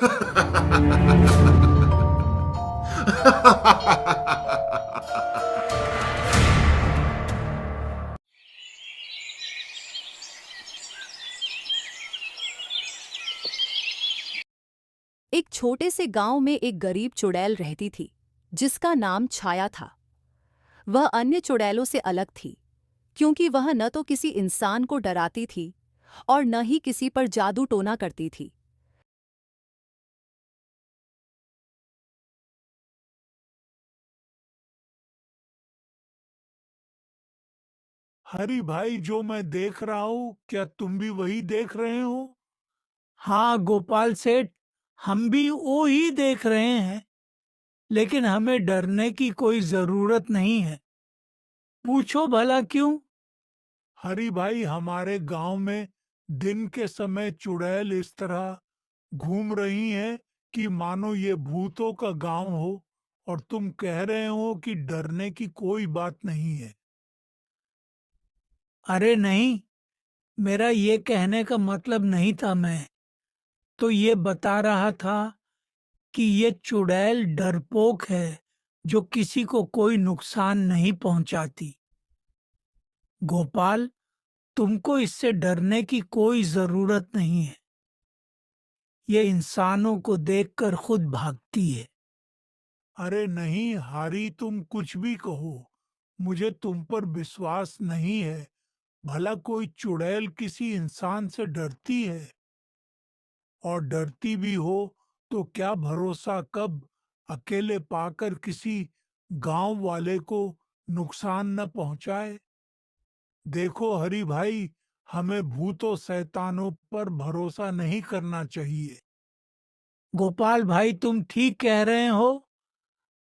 एक छोटे से गांव में एक गरीब चुड़ैल रहती थी जिसका नाम छाया था। वह अन्य चुड़ैलों से अलग थी क्योंकि वह न तो किसी इंसान को डराती थी और न ही किसी पर जादू टोना करती थी। हरी भाई, जो मैं देख रहा हूँ, क्या तुम भी वही देख रहे हो? हाँ गोपाल सेठ, हम भी वो ही देख रहे हैं, लेकिन हमें डरने की कोई जरूरत नहीं है। पूछो भला क्यों? हरी भाई, हमारे गांव में दिन के समय चुड़ैल इस तरह घूम रही हैं कि मानो ये भूतों का गांव हो, और तुम कह रहे हो कि डरने की कोई बात नहीं है। अरे नहीं, मेरा ये कहने का मतलब नहीं था। मैं तो ये बता रहा था कि ये चुड़ैल डरपोक है, जो किसी को कोई नुकसान नहीं पहुंचाती। गोपाल, तुमको इससे डरने की कोई जरूरत नहीं है। ये इंसानों को देखकर खुद भागती है। अरे नहीं हारी, तुम कुछ भी कहो, मुझे तुम पर विश्वास नहीं है। भला कोई चुड़ैल किसी इंसान से डरती है? और डरती भी हो तो क्या भरोसा कब अकेले पाकर किसी गांव वाले को नुकसान न पहुंचाए। देखो हरी भाई, हमें भूतों शैतानों पर भरोसा नहीं करना चाहिए। गोपाल भाई, तुम ठीक कह रहे हो।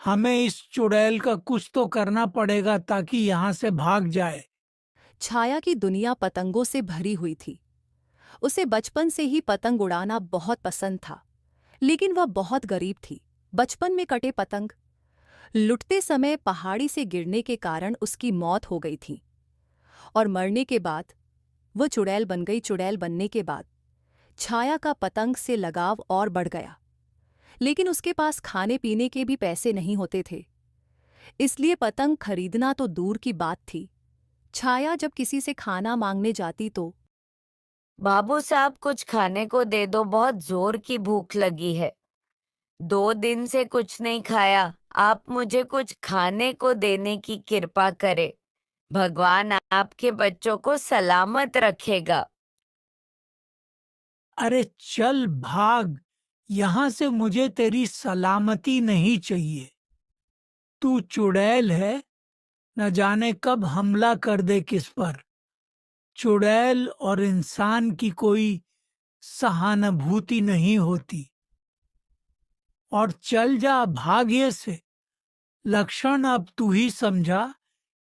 हमें इस चुड़ैल का कुछ तो करना पड़ेगा ताकि यहाँ से भाग जाए। छाया की दुनिया पतंगों से भरी हुई थी। उसे बचपन से ही पतंग उड़ाना बहुत पसंद था, लेकिन वह बहुत गरीब थी। बचपन में कटे पतंग लुटते समय पहाड़ी से गिरने के कारण उसकी मौत हो गई थी और मरने के बाद वह चुड़ैल बन गई। चुड़ैल बनने के बाद छाया का पतंग से लगाव और बढ़ गया, लेकिन उसके पास खाने पीने के भी पैसे नहीं होते थे, इसलिए पतंग खरीदना तो दूर की बात थी। छाया जब किसी से खाना मांगने जाती तो बाबू साहब, कुछ खाने को दे दो, बहुत जोर की भूख लगी है। 2 दिन से कुछ नहीं खाया। आप मुझे कुछ खाने को देने की कृपा करें। भगवान आपके बच्चों को सलामत रखेगा। अरे चल भाग यहाँ से, मुझे तेरी सलामती नहीं चाहिए। तू चुड़ैल है, न जाने कब हमला कर दे किस पर। चुड़ैल और इंसान की कोई सहानुभूति नहीं होती। और चल जा, भाग्य से। लक्षण अब तू ही समझा।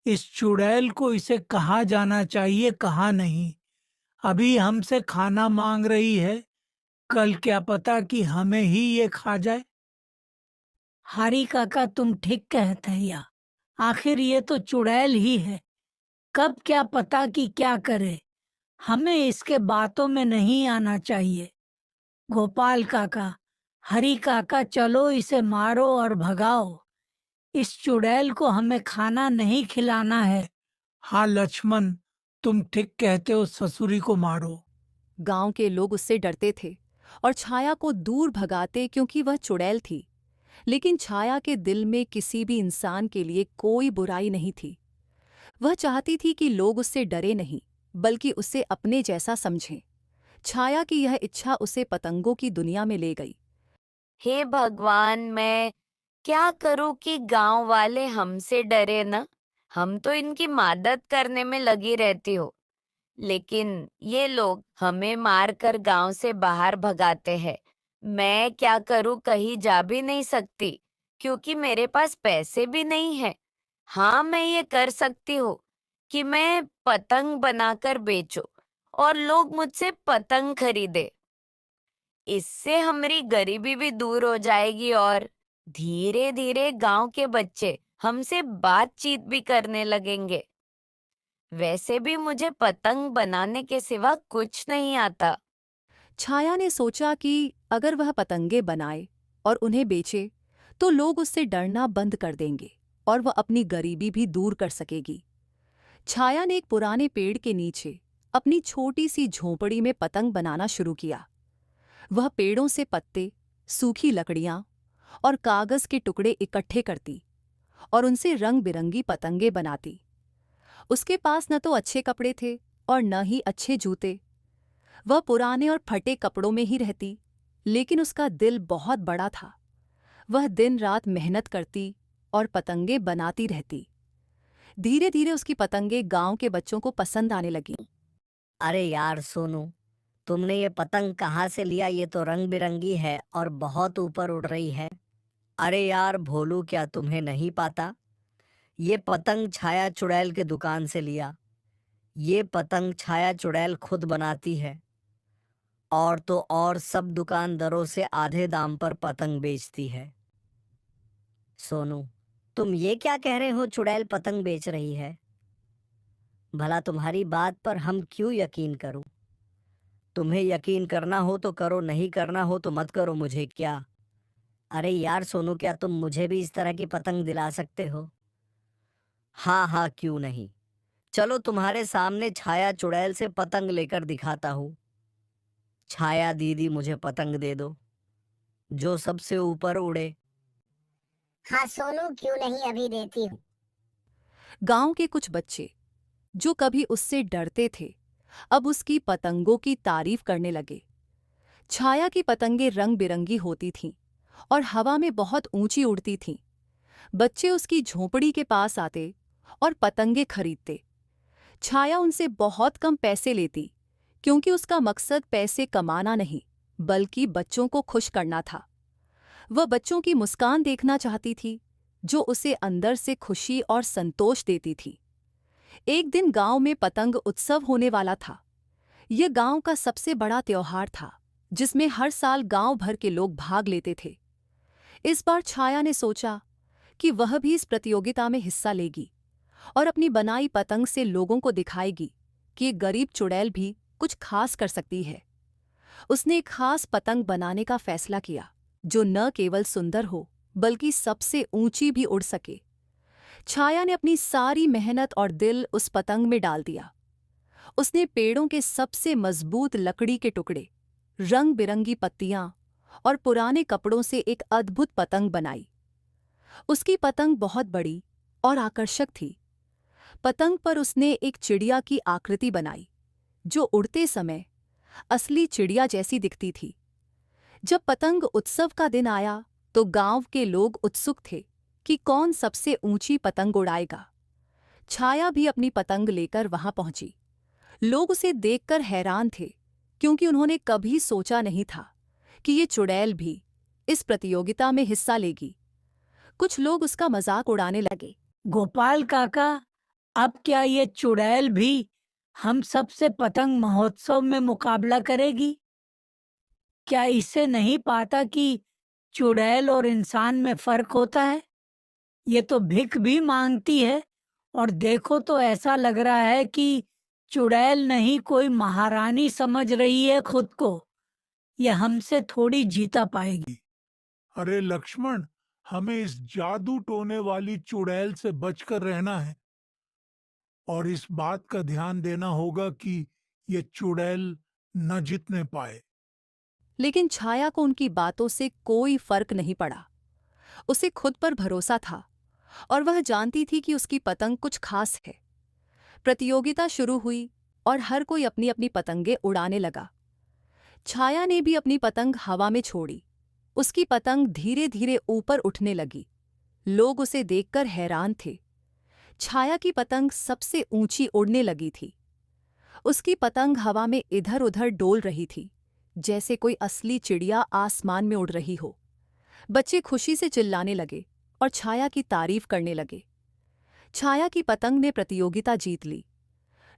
इस चुड़ैल को इसे कहाँ जाना चाहिए, कहाँ नहीं। अभी हमसे खाना मांग रही है, कल क्या पता कि हमें ही ये खा जाए। हरी काका, तुम ठीक कहते या। आखिर ये तो चुड़ैल ही है, कब क्या पता कि क्या करे। हमें इसके बातों में नहीं आना चाहिए। गोपाल काका, हरी काका, चलो इसे मारो और भगाओ। इस चुड़ैल को हमें खाना नहीं खिलाना है। हाँ लक्ष्मण, तुम ठीक कहते हो, ससुरी को मारो। गांव के लोग उससे डरते थे और छाया को दूर भगाते क्योंकि वह चुड़ैल थी। लेकिन छाया के दिल में किसी भी इंसान के लिए कोई बुराई नहीं थी। वह चाहती थी कि लोग उससे डरे नहीं, बल्कि उसे अपने जैसा समझें। छाया की यह इच्छा उसे पतंगों की दुनिया में ले गई। हे भगवान, मैं क्या करूं कि गांव वाले हमसे डरे ना। हम तो इनकी मदद करने में लगी रहती हो, लेकिन ये लोग हमें मार कर गांव से बाहर भगाते हैं। मैं क्या करूं, कहीं जा भी नहीं सकती क्योंकि मेरे पास पैसे भी नहीं है। हाँ, मैं ये कर सकती हूँ कि मैं पतंग बनाकर बेचूं और लोग मुझसे पतंग खरीदे। इससे हमारी गरीबी भी दूर हो जाएगी और धीरे धीरे गांव के बच्चे हमसे बातचीत भी करने लगेंगे। वैसे भी मुझे पतंग बनाने के सिवा कुछ नहीं आता। छाया ने सोचा कि अगर वह पतंगे बनाए और उन्हें बेचे तो लोग उससे डरना बंद कर देंगे और वह अपनी गरीबी भी दूर कर सकेगी। छाया ने एक पुराने पेड़ के नीचे अपनी छोटी सी झोंपड़ी में पतंग बनाना शुरू किया। वह पेड़ों से पत्ते, सूखी लकड़ियां और कागज के टुकड़े इकट्ठे करती और उनसे रंग बिरंगी पतंगे बनाती। उसके पास न तो अच्छे कपड़े थे और न ही अच्छे जूते। वह पुराने और फटे कपड़ों में ही रहती, लेकिन उसका दिल बहुत बड़ा था। वह दिन रात मेहनत करती और पतंगे बनाती रहती। धीरे धीरे उसकी पतंगे गांव के बच्चों को पसंद आने लगी। अरे यार सोनू, तुमने ये पतंग कहाँ से लिया? ये तो रंग बिरंगी है और बहुत ऊपर उड़ रही है। अरे यार भोलू, क्या तुम्हें नहीं पता? ये पतंग छाया चुड़ैल के दुकान से लिया। ये पतंग छाया चुड़ैल खुद बनाती है और तो और सब दुकानदारों से आधे दाम पर पतंग बेचती है। सोनू, तुम ये क्या कह रहे हो? चुड़ैल पतंग बेच रही है? भला तुम्हारी बात पर हम क्यों यकीन करूं? तुम्हें यकीन करना हो तो करो, नहीं करना हो तो मत करो, मुझे क्या। अरे यार सोनू, क्या तुम मुझे भी इस तरह की पतंग दिला सकते हो? हाँ हाँ, क्यों नहीं। चलो तुम्हारे सामने छाया चुड़ैल से पतंग लेकर दिखाता हूँ। छाया दीदी, मुझे पतंग दे दो जो सबसे ऊपर उड़े। हाँ सोनू, क्यों नहीं, अभी देती हूँ। गांव के कुछ बच्चे जो कभी उससे डरते थे, अब उसकी पतंगों की तारीफ करने लगे। छाया की पतंगे रंग बिरंगी होती थीं और हवा में बहुत ऊंची उड़ती थीं। बच्चे उसकी झोंपड़ी के पास आते और पतंगे खरीदते। छाया उनसे बहुत कम पैसे लेती, क्योंकि उसका मकसद पैसे कमाना नहीं, बल्कि बच्चों को खुश करना था। वह बच्चों की मुस्कान देखना चाहती थी, जो उसे अंदर से खुशी और संतोष देती थी। एक दिन गांव में पतंग उत्सव होने वाला था। यह गांव का सबसे बड़ा त्योहार था, जिसमें हर साल गांव भर के लोग भाग लेते थे। इस बार छाया ने सोचा कि वह भी इस प्रतियोगिता में हिस्सा लेगी और अपनी बनाई पतंग से लोगों को दिखाएगी कि एक गरीब चुड़ैल भी कुछ खास कर सकती है। उसने एक खास पतंग बनाने का फैसला किया, जो न केवल सुंदर हो बल्कि सबसे ऊंची भी उड़ सके। छाया ने अपनी सारी मेहनत और दिल उस पतंग में डाल दिया। उसने पेड़ों के सबसे मजबूत लकड़ी के टुकड़े, रंग बिरंगी पत्तियां और पुराने कपड़ों से एक अद्भुत पतंग बनाई। उसकी पतंग बहुत बड़ी और आकर्षक थी। पतंग पर उसने एक चिड़िया की आकृति बनाई, जो उड़ते समय असली चिड़िया जैसी दिखती थी। जब पतंग उत्सव का दिन आया तो गांव के लोग उत्सुक थे कि कौन सबसे ऊंची पतंग उड़ाएगा। छाया भी अपनी पतंग लेकर वहां पहुंची। लोग उसे देखकर हैरान थे, क्योंकि उन्होंने कभी सोचा नहीं था कि ये चुड़ैल भी इस प्रतियोगिता में हिस्सा लेगी। कुछ लोग उसका मजाक उड़ाने लगे। गोपाल काका, अब क्या ये चुड़ैल भी हम सबसे पतंग महोत्सव में मुकाबला करेगी? क्या इसे नहीं पाता कि चुड़ैल और इंसान में फर्क होता है? ये तो भिख भी मांगती है और देखो तो ऐसा लग रहा है कि चुड़ैल नहीं, कोई महारानी समझ रही है खुद को। ये हमसे थोड़ी जीता पाएगी। अरे लक्ष्मण, हमें इस जादू टोने वाली चुड़ैल से बचकर रहना है और इस बात का ध्यान देना होगा कि ये चुड़ैल न जीतने पाए। लेकिन छाया को उनकी बातों से कोई फर्क नहीं पड़ा। उसे खुद पर भरोसा था और वह जानती थी कि उसकी पतंग कुछ खास है। प्रतियोगिता शुरू हुई और हर कोई अपनी अपनी पतंगे उड़ाने लगा। छाया ने भी अपनी पतंग हवा में छोड़ी। उसकी पतंग धीरे धीरे ऊपर उठने लगी। लोग उसे देखकर हैरान थे। छाया की पतंग सबसे ऊंची उड़ने लगी थी। उसकी पतंग हवा में इधर उधर डोल रही थी, जैसे कोई असली चिड़िया आसमान में उड़ रही हो। बच्चे खुशी से चिल्लाने लगे और छाया की तारीफ करने लगे। छाया की पतंग ने प्रतियोगिता जीत ली।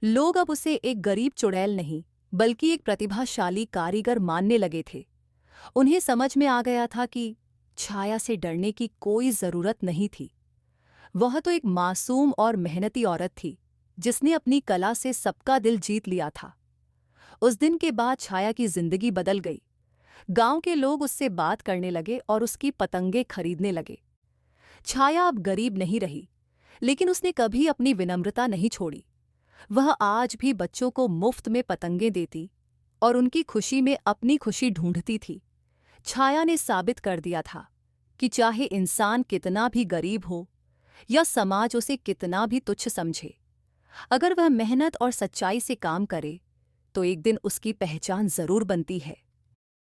लोग अब उसे एक गरीब चुड़ैल नहीं, बल्कि एक प्रतिभाशाली कारीगर मानने लगे थे। उन्हें समझ में आ गया था कि छाया से डरने की कोई जरूरत नहीं थी। वह तो एक मासूम और मेहनती औरत थी, जिसने अपनी कला से सबका दिल जीत लिया था। उस दिन के बाद छाया की जिंदगी बदल गई। गांव के लोग उससे बात करने लगे और उसकी पतंगे खरीदने लगे। छाया अब गरीब नहीं रही, लेकिन उसने कभी अपनी विनम्रता नहीं छोड़ी। वह आज भी बच्चों को मुफ्त में पतंगे देती और उनकी खुशी में अपनी खुशी ढूंढती थी। छाया ने साबित कर दिया था कि चाहे इंसान कितना भी गरीब हो या समाज उसे कितना भी तुच्छ समझे, अगर वह मेहनत और सच्चाई से काम करे तो एक दिन उसकी पहचान जरूर बनती है।